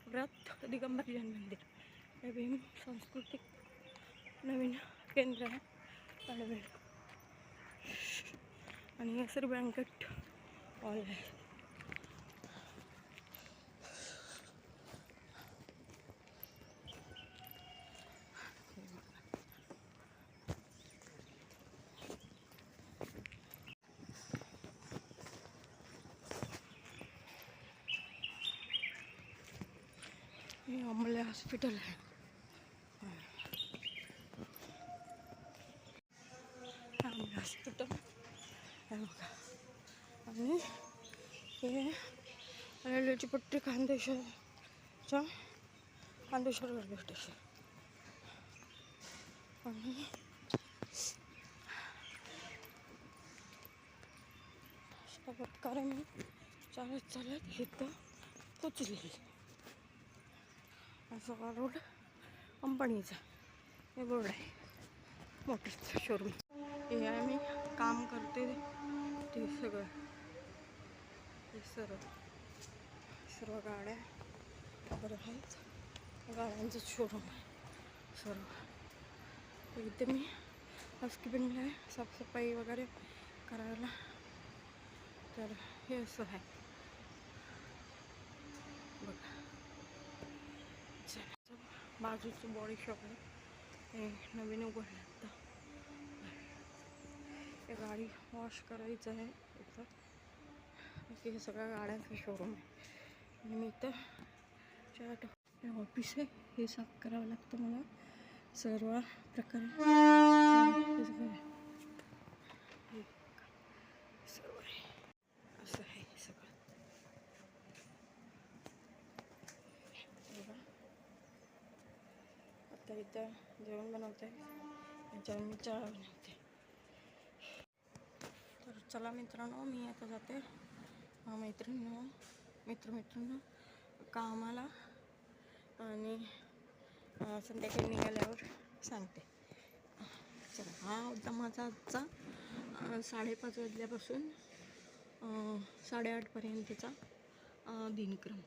व्रत दिगंबर जैन मंदिर हे भीम सांस्कृतिक नवीन केंद्र आहे पनवेल आणि हे सर बँकेट हॉल आहे. हे अमले हॉस्पिटल आहे. अमले हॉस्पिटल आहे बघा. आणि हे रेल्वेची पट्टी खांदेश्वर रेल्वे स्टेशन. आणि अशा प्रकारे मी चालत इथं पोचलेली. असा रोड कंपनीचा हे बोर्ड आहे मोठं शोरूम. हे आहे मी काम करते ते सगळं हे सर्व गाड्या वगैरे आहेत. गाड्यांचं शोरूम आहे सर्व. इथे मी हाऊसकीपिंगला आहे साफसफाई वगैरे करायला. तर हे असं आहे बघा. बाजूचं बॉडी शॉप आहे हे नवीन उघडलं आता. हे गाडी वॉश करायचं आहे इथं. हे सगळ्या गाड्यांचं शोरूम आहे. आणि मी इथं हे ऑफिस आहे. हे साफ करावं लागतं मला सर्व प्रकारे सर्व आहे. असं आहे सगळं. आता इथं जेवण बनवते याच्यावर मी चहा बनवते. तर चला मित्रांनो मी आता जाते मित्रांनो कामाला. आणि संध्याकाळी निघाल्यावर सांगते. चला हा होता माझा आजचा 5:30 वाजल्यापासून 8:30पर्यंतचा दिनक्रम.